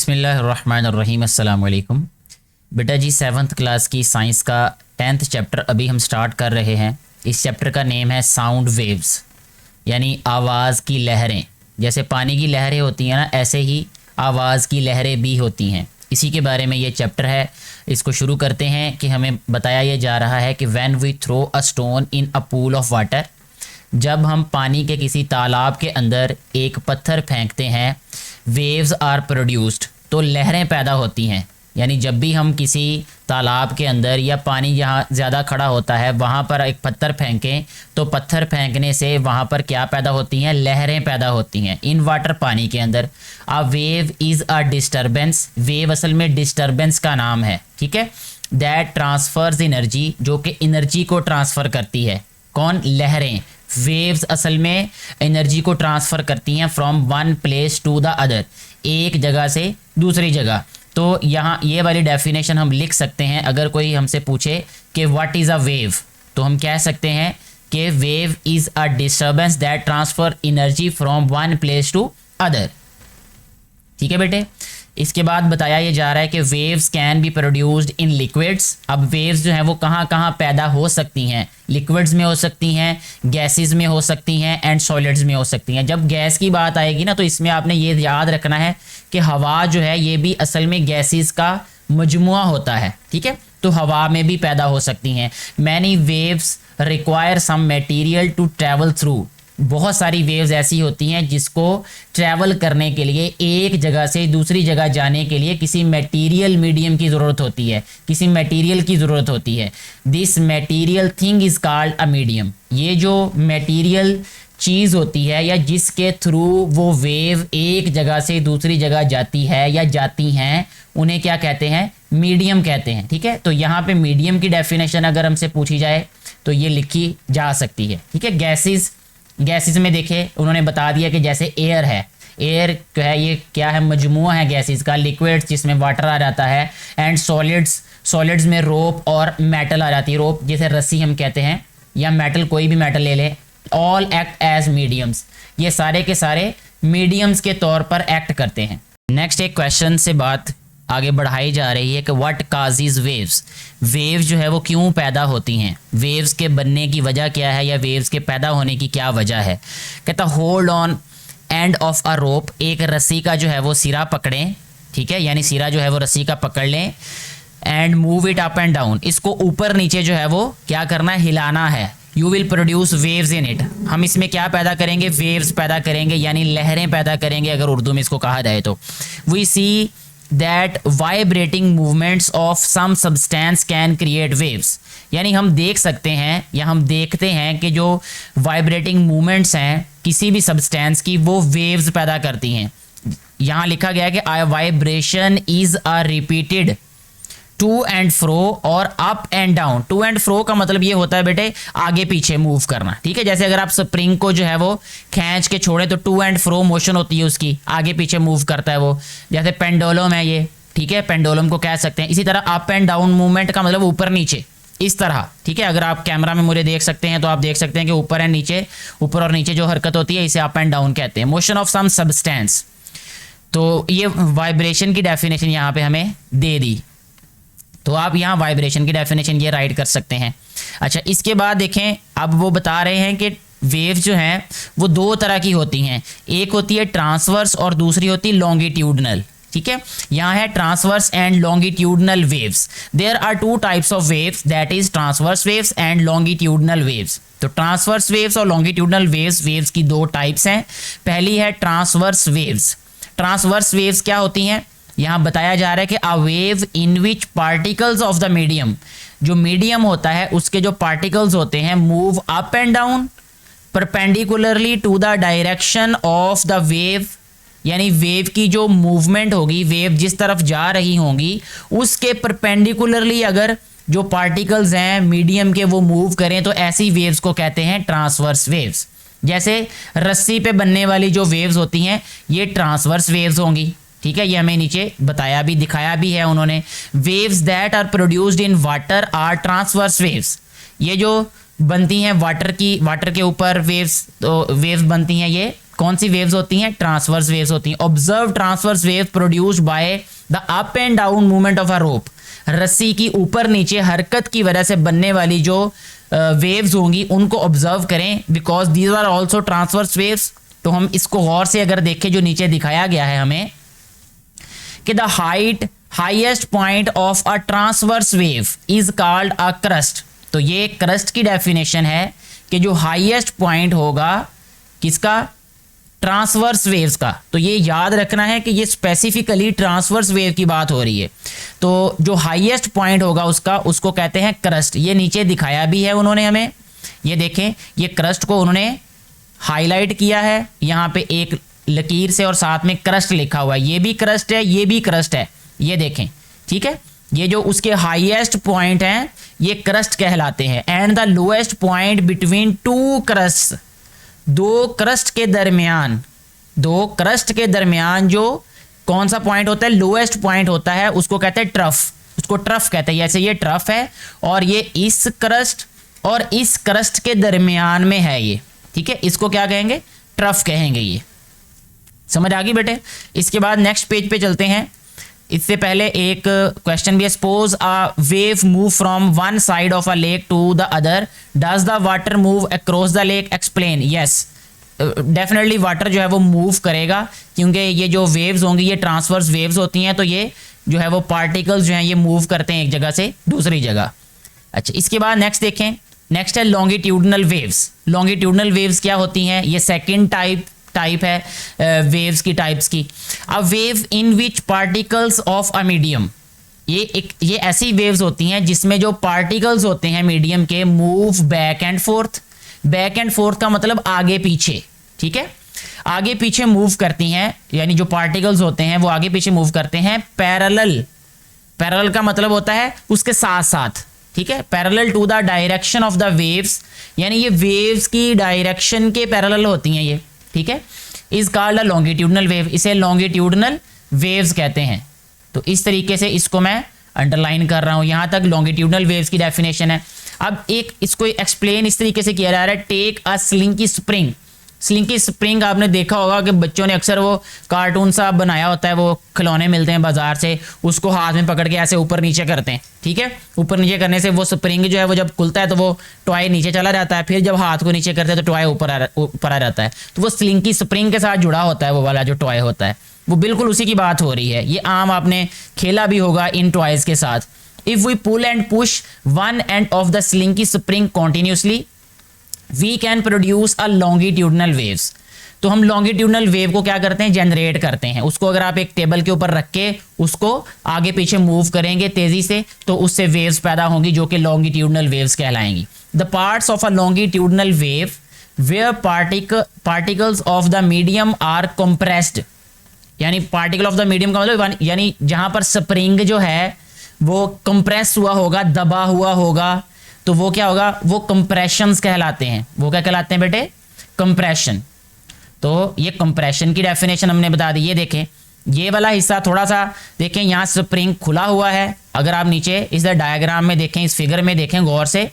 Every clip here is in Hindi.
बिस्मिल्लाहिर्रहमानिर्रहीम अस्सलाम वालेकुम। बेटा जी 7th क्लास की साइंस का 10th चैप्टर अभी हम स्टार्ट कर रहे हैं। इस चैप्टर का नेम है साउंड वेव्स, यानी आवाज़ की लहरें। जैसे पानी की लहरें होती हैं ना, ऐसे ही आवाज़ की लहरें भी होती हैं। इसी के बारे में ये चैप्टर है। इसको शुरू करते हैं कि हमें बताया ये जा रहा है कि when we throw a stone in a pool of water, जब हम पानी के किसी तालाब के अंदर एक पत्थर फेंकते हैं, वेव्स आर प्रोड्यूस्ड, तो लहरें पैदा होती हैं। यानी जब भी हम किसी तालाब के अंदर या पानी जहाँ ज़्यादा खड़ा होता है वहाँ पर एक पत्थर फेंकें, तो पत्थर फेंकने से वहाँ पर क्या पैदा होती हैं? लहरें पैदा होती हैं इन वाटर, पानी के अंदर। A wave is a disturbance, wave असल में डिस्टर्बेंस का नाम है, ठीक है। दैट ट्रांसफर्स एनर्जी, जो कि एनर्जी को ट्रांसफ़र करती है। कौन? लहरें। वेव्स असल में एनर्जी को ट्रांसफ़र करती हैं from one place to the other, एक जगह से दूसरी जगह। तो यहाँ ये वाली डेफिनेशन हम लिख सकते हैं। अगर कोई हमसे पूछे कि व्हाट इज़ अ वेव, तो हम कह सकते हैं कि wave is a disturbance that transfer energy from one place to other. ठीक है बेटे। इसके बाद बताया ये जा रहा है कि waves can be produced in liquids. अब वेव्स जो हैं वो कहाँ कहाँ पैदा हो सकती हैं? लिक्विड्स में हो सकती हैं, गैसेस में हो सकती हैं, एंड सॉलिड्स में हो सकती हैं। जब गैस की बात आएगी ना, तो इसमें आपने ये याद रखना है कि हवा जो है ये भी असल में गैसेस का मजमुआ होता है, ठीक है। तो हवा में भी पैदा हो सकती हैं। Many waves require some material to travel through, बहुत सारी वेव्स ऐसी होती हैं जिसको ट्रैवल करने के लिए, एक जगह से दूसरी जगह जाने के लिए किसी मटेरियल मीडियम की ज़रूरत होती है, किसी मटेरियल की ज़रूरत होती है। This material thing is called a medium. ये जो मटेरियल चीज़ होती है या जिसके थ्रू वो वेव एक जगह से दूसरी जगह जाती है या जाती हैं, उन्हें क्या कहते हैं? मीडियम कहते हैं, ठीक है। तो यहाँ पे मीडियम की डेफिनेशन अगर हमसे पूछी जाए तो ये लिखी जा सकती है, ठीक है। गैसेस में देखें, उन्होंने बता दिया कि जैसे एयर है, एयर जो है ये क्या है? मजमुआ है गैसेस का। लिक्विड्स जिसमें वाटर आ जाता है, एंड सॉलिड्स में रोप और मेटल आ जाती है। रोप जैसे रस्सी हम कहते हैं, या मेटल, कोई भी मेटल ले ले। ऑल एक्ट एज मीडियम्स, ये सारे के सारे मीडियम्स के तौर पर एक्ट करते हैं। नेक्स्ट एक क्वेश्चन से बात आगे बढ़ाई जा रही है कि व्हाट काजेज वेव्स, वेव्स जो है वो क्यों पैदा होती हैं? वेव्स के बनने की वजह क्या है, या वेव्स के पैदा होने की क्या वजह है? कहता hold on and of a rope, एक रस्सी का जो है वो सिरा पकड़ें, ठीक है, यानी सिरा जो है वो रस्सी का पकड़ लें। And move it up and down, इसको ऊपर नीचे जो है वो क्या करना है? हिलाना है। You will produce waves in it, हम इसमें क्या पैदा करेंगे? वेव्स पैदा करेंगे, यानी लहरें पैदा करेंगे, अगर उर्दू में इसको कहा जाए तो। We see that vibrating movements of some substance can create waves, यानी हम देख सकते हैं या हम देखते हैं कि जो वाइब्रेटिंग मूवमेंट्स हैं किसी भी सब्सटेंस की, वो वेव्स पैदा करती हैं। यहाँ लिखा गया है कि I vibration is a repeated to and fro और up and down. To and fro का मतलब ये होता है बेटे आगे पीछे मूव करना, ठीक है। जैसे अगर आप स्प्रिंग को जो है वो खींच के छोड़े तो टू एंड फ्रो मोशन होती है उसकी, आगे पीछे मूव करता है वो। जैसे पेंडुलम है ये, ठीक है, पेंडुलम को कह सकते हैं। इसी तरह अप एंड डाउन मूवमेंट का मतलब ऊपर नीचे, इस तरह, ठीक है। अगर आप कैमरा में मुझे देख सकते हैं तो आप देख सकते हैं कि ऊपर एंड नीचे, ऊपर और नीचे जो हरकत होती है इसे अप एंड डाउन कहते हैं। मोशन ऑफ सम सब्सटेंस, तो ये वाइब्रेशन की डेफिनेशन यहाँ पे हमें दे दी, तो आप यहाँ वाइब्रेशन की डेफिनेशन ये राइट कर सकते हैं। अच्छा, इसके बाद देखें, अब वो बता रहे हैं कि वेव्स जो हैं वो दो तरह की होती हैं, एक होती है ट्रांसवर्स और दूसरी होती है लॉन्गिट्यूडनल, ठीक है। यहाँ है transverse and longitudinal waves. There are two types of waves, that is transverse waves and longitudinal waves. तो ट्रांसवर्स वेव्स और लॉन्गिट्यूडनल वेव्स की दो टाइप्स हैं। पहली है ट्रांसवर्स वेव्स। ट्रांसवर्स वेव्स क्या होती हैं? यहाँ बताया जा रहा है कि a wave in which particles of the medium, जो मीडियम होता है उसके जो पार्टिकल्स होते हैं, move up and down perpendicularly to the direction of the wave, यानी वेव की जो मूवमेंट होगी, वेव जिस तरफ जा रही होंगी उसके परपेंडिकुलरली अगर जो पार्टिकल्स हैं मीडियम के वो मूव करें, तो ऐसी वेव्स को कहते हैं ट्रांसवर्स वेव्स। जैसे रस्सी पे बनने वाली जो वेव्स होती हैं ये ट्रांसवर्स वेव्स होंगी, ठीक है। ये हमें नीचे बताया भी, दिखाया भी है उन्होंने। Waves that are produced in water are transverse waves, ये जो बनती हैं वाटर के ऊपर वेव्स, तो वेव्स बनती हैं ये कौन सी वेव्स होती हैं? ट्रांसवर्स वेव्स होती हैं। Observe transverse wave produced by the up and down movement of a rope. रस्सी की ऊपर नीचे हरकत की वजह से बनने वाली जो वेव्स होंगी उनको ऑब्जर्व करें, because these are also transverse waves. तो हम इसको गौर से अगर देखें, जो नीचे दिखाया गया है हमें कि the highest point of a transverse wave is called a crust. तो ये क्रस्ट की डेफिनेशन है कि जो हाईएस्ट पॉइंट होगा किसका? ट्रांसवर्स वेव्स का। तो ये याद रखना है कि ये स्पेसिफिकली ट्रांसवर्स वेव की बात हो रही है। तो जो हाईएस्ट पॉइंट होगा उसको कहते हैं क्रस्ट। ये नीचे दिखाया भी है उन्होंने हमें, ये देखें, ये क्रस्ट को उन्होंने हाईलाइट किया है यहाँ पे एक लकीर से और साथ में क्रस्ट लिखा हुआ है। ये भी क्रस्ट है, ये भी क्रस्ट है, ये देखें, ठीक है। ये जो उसके हाईएस्ट पॉइंट हैं ये क्रस्ट कहलाते हैं। And the lowest point between two crust, दो क्रस्ट के दरमियान जो कौन सा पॉइंट होता है? लोएस्ट पॉइंट होता है, उसको कहते हैं ट्रफ। उसको ट्रफ कहते हैं। जैसे ये ट्रफ है और ये इस क्रस्ट और इस क्रस्ट के दरमियान में है ये, ठीक है। इसको क्या कहेंगे? ट्रफ कहेंगे। ये समझ आ गई बेटे? इसके बाद नेक्स्ट पेज पे चलते हैं। इससे पहले एक क्वेश्चन भी है। Suppose a wave move from one side of a lake to the other, does the water move across the lake? Explain. Yes, definitely water जो है वो मूव करेगा, क्योंकि ये जो वेव्स होंगी ये ट्रांसवर्स वेव्स होती हैं। तो ये जो है वो पार्टिकल्स जो हैं ये मूव करते हैं एक जगह से दूसरी जगह। अच्छा, इसके बाद नेक्स्ट देखें। नेक्स्ट है लॉन्गिट्यूडनल वेव्स। लॉन्गिट्यूडनल वेव्स क्या होती हैं? ये सेकेंड टाइप है वेव्स की टाइप्स की। अ wave in which particles of a medium, ये ऐसी वेव्स होती हैं जिसमें जो पार्टिकल्स होते हैं मीडियम के move back and fourth. Back and fourth का मतलब आगे पीछे, ठीक है, आगे पीछे मूव करती हैं, यानी जो पार्टिकल्स होते हैं वो आगे पीछे मूव करते हैं पैरेलल। पैरेलल का मतलब होता है उसके साथ साथ, ठीक है, parallel to the direction of the waves, यानी ये वेव्स की डायरेक्शन के पैरेलल होती हैं ये, ठीक है। Is called a longitudinal wave, इसे लॉन्गिट्यूडनल वेव्स कहते हैं। तो इस तरीके से इसको मैं अंडरलाइन कर रहा हूं। यहां तक लॉन्गिट्यूडनल वेव्स की डेफिनेशन है। अब एक इसको एक्सप्लेन इस तरीके से किया जा रहा है। Take a slinky spring. Slinky spring आपने देखा होगा कि बच्चों ने अक्सर वो कार्टून सा बनाया होता है, वो खिलौने मिलते हैं बाजार से, उसको हाथ में पकड़ के ऐसे ऊपर नीचे करते हैं, ठीक है। ऊपर नीचे करने से वो स्प्रिंग जो है वो जब खुलता है तो वो टॉय नीचे चला जाता है, फिर जब हाथ को नीचे करते हैं तो टॉय ऊपर आ जाता है। तो वो स्लिंकी स्प्रिंग के साथ जुड़ा होता है वो वाला जो टॉय होता है, वो बिल्कुल उसी की बात हो रही है। ये आम आपने खेला भी होगा इन टॉयज के साथ। If we pull and push one end of the slinky spring continuously we can produce a longitudinal waves. तो हम लॉन्गिट्यूडनल वेव को क्या करते हैं? जनरेट करते हैं। उसको अगर आप एक टेबल के ऊपर रख के उसको आगे पीछे मूव करेंगे तेजी से तो उससे वेव्स पैदा होंगी जो कि लॉन्गिट्यूडनल वेव्स कहलाएंगी। The parts of a longitudinal wave where particles of the medium are compressed, यानी पार्टिकल ऑफ द मीडियम का मतलब यानी जहां पर स्प्रिंग जो है वो कंप्रेस हुआ होगा, दबा हुआ होगा, तो वो क्या होगा? वो कंप्रेशंस कहलाते हैं। वो क्या कहलाते हैं बेटे? कंप्रेशन। तो ये कंप्रेशन की डेफिनेशन हमने बता दी। ये देखें, ये वाला हिस्सा थोड़ा सा देखें, यहाँ स्प्रिंग खुला हुआ है। अगर आप नीचे इस डायग्राम में देखें, इस फिगर में देखें गौर से,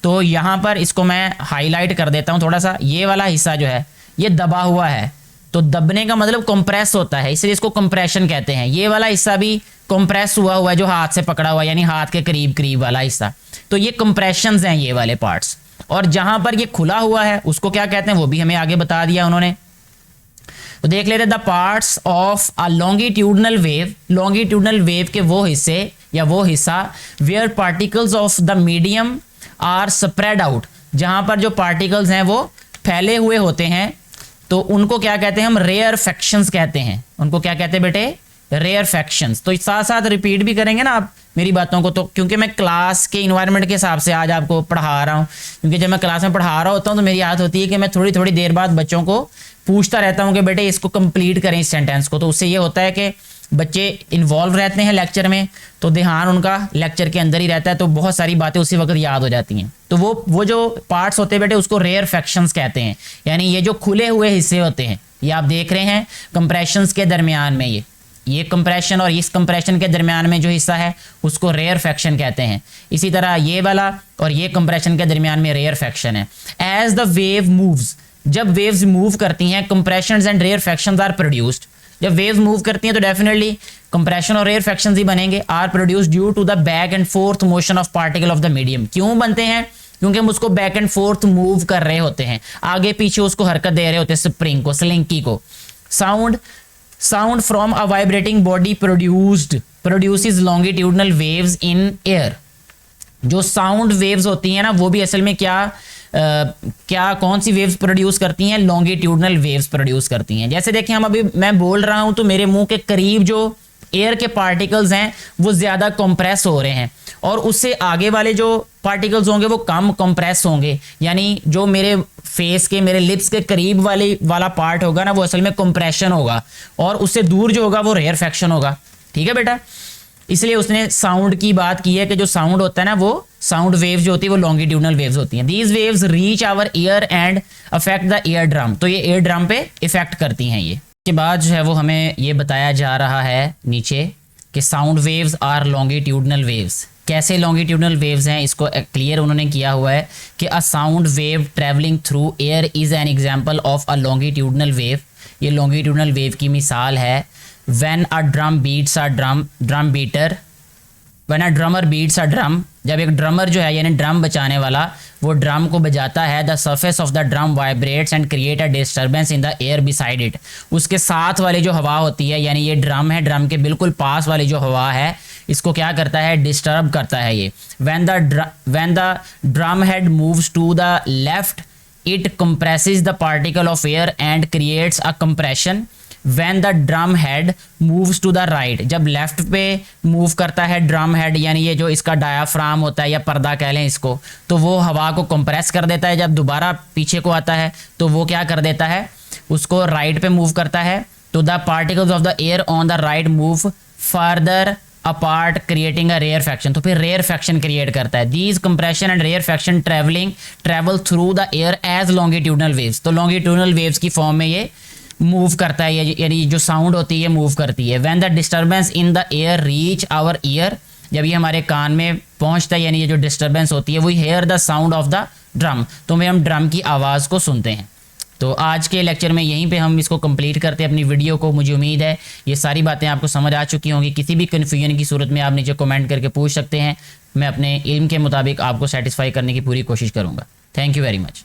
तो यहाँ पर इसको मैं हाईलाइट कर देता हूँ थोड़ा सा। ये वाला हिस्सा जो है ये दबा हुआ है, तो दबने का मतलब कंप्रेस होता है, इसलिए इसको कंप्रेशन कहते हैं। ये वाला हिस्सा भी कंप्रेस हुआ हुआ है जो हाथ से पकड़ा हुआ है, यानी हाथ के करीब करीब वाला हिस्सा, तो ये कंप्रेशंस हैं ये वाले पार्ट्स। और जहां पर ये खुला हुआ है उसको क्या कहते हैं वो भी हमें आगे बता दिया उन्होंने। तो देख लेते हैं the parts of a longitudinal wave. Longitudinal wave के वो हिस्से या वो हिस्सा where particles of the medium are spread out, जहां पर जो पार्टिकल्स हैं वो फैले हुए होते हैं, तो उनको क्या कहते हैं? हम रेयर फैक्शंस कहते हैं। उनको क्या कहते हैं बेटे? Rarefactions. तो साथ साथ रिपीट भी करेंगे ना आप मेरी बातों को, तो क्योंकि मैं क्लास के इन्वायरमेंट के हिसाब से आज आपको पढ़ा रहा हूँ, क्योंकि जब मैं क्लास में पढ़ा रहा होता हूँ तो मेरी आदत होती है कि मैं थोड़ी थोड़ी देर बाद बच्चों को पूछता रहता हूँ कि बेटे इसको कंप्लीट करें इस सेंटेंस को। तो उससे ये होता है कि बच्चे इन्वॉल्व रहते हैं लेक्चर में, तो ध्यान उनका लेक्चर के अंदर ही रहता है, तो बहुत सारी बातें उसी वक्त याद हो जाती हैं। तो वो जो पार्ट्स होते हैं बेटे उसको रेयर फैक्शंस कहते हैं, यानी ये जो खुले हुए हिस्से होते हैं, ये आप देख रहे हैं कंप्रेशंस के दरमियान में, ये कंप्रेशन और इस कंप्रेशन के दरमियान में जो हिस्सा है उसको रेयर फैक्शन कहते हैं। इसी तरह ये वाला और ये कंप्रेशन के दरमियान में रेयर फैक्शन है। एज द वेव मूव्स, जब वेव्स मूव करती हैं compressions and rarefactions are produced. जब वेव्स मूव करती हैं तो डेफिनेटली कंप्रेशन और रेयरफैक्शंस ही बनेंगे। Are produced due to the back and forth motion of particle of the medium. क्यों बनते हैं? क्योंकि हम उसको बैक एंड फोर्थ मूव कर रहे होते हैं, आगे पीछे उसको हरकत दे रहे होते हैं, स्प्रिंग को, स्लिंकी को। Sound from a vibrating body produces longitudinal waves in air. जो साउंड वेव्स होती हैं ना, वो भी असल में कौन सी वेव्स प्रोड्यूस करती हैं? लॉन्गिट्यूडनल वेव्स प्रोड्यूस करती हैं। जैसे देखिए, हम अभी मैं बोल रहा हूं तो मेरे मुंह के करीब जो एयर के पार्टिकल्स हैं वो ज़्यादा कंप्रेस हो रहे हैं, और उससे आगे वाले जो पार्टिकल्स होंगे वो कम कंप्रेस होंगे। यानी जो मेरे फेस के, मेरे लिप्स के करीब वाला पार्ट होगा ना, वो असल में कंप्रेशन होगा, और उससे दूर जो होगा वो रेयरफैक्शन होगा। ठीक है बेटा, इसलिए उसने साउंड की बात की है कि जो साउंड होता है ना, वो साउंड वेव्स जो होती है वो लॉन्गिट्यूडनल वेव्स होती हैं। These waves reach our ear and affect the ear drum. तो ये ईयर ड्रम पे इफेक्ट करती हैं। ये के बाद जो है वो हमें ये बताया जा रहा है नीचे कि sound waves are longitudinal waves. कैसे लॉन्गिट्यूडनल वेव्स हैं, इसको क्लियर उन्होंने किया हुआ है कि a sound wave travelling through air is an example of a longitudinal wave. ये लॉन्गिट्यूडनल वेव की मिसाल है। When a drum beats a drum beater, when a drummer beats a drum, जब एक ड्रमर जो है यानी ड्रम बजाने वाला वो ड्रम को बजाता है, the surface of the drum vibrates and create a disturbance in the air beside it. उसके साथ वाली जो हवा होती है, यानी ये ड्रम है, ड्रम के बिल्कुल पास वाली जो हवा है, इसको क्या करता है? डिस्टर्ब करता है ये। when the drum head moves to the left, it compresses the particle of air and creates a compression. When the drum head moves to the right, जब लेफ्ट पे मूव करता है ड्रम हेड, यानी ये जो इसका डायाफ्राम होता है या पर्दा कह लें इसको, तो वो हवा को कंप्रेस कर देता है। जब दोबारा पीछे को आता है तो वो क्या कर देता है? उसको राइट पे मूव करता है। तो the particles of the air on the right move further apart creating a rarefaction. तो फिर रेयरफैक्शन क्रिएट करता है। These compression and rarefaction travel through the air as longitudinal waves. तो लॉन्गिट्यूडनल वेव्स की फॉर्म में ये मूव करता है, यानी जो साउंड होती है मूव करती है। When the disturbance in the air reach our ear, जब ये हमारे कान में पहुंचता है, यानी ये जो डिस्टर्बेंस होती है, वो hear the sound of the drum. तो हम ड्रम की आवाज़ को सुनते हैं। तो आज के लेक्चर में यहीं पे हम इसको कंप्लीट करते हैं अपनी वीडियो को। मुझे उम्मीद है ये सारी बातें आपको समझ आ चुकी होंगी। किसी भी कन्फ्यूजन की सूरत में आप नीचे कमेंट करके पूछ सकते हैं। मैं अपने इल्म के मुताबिक आपको सेटिस्फाई करने की पूरी कोशिश करूँगा। Thank you very much.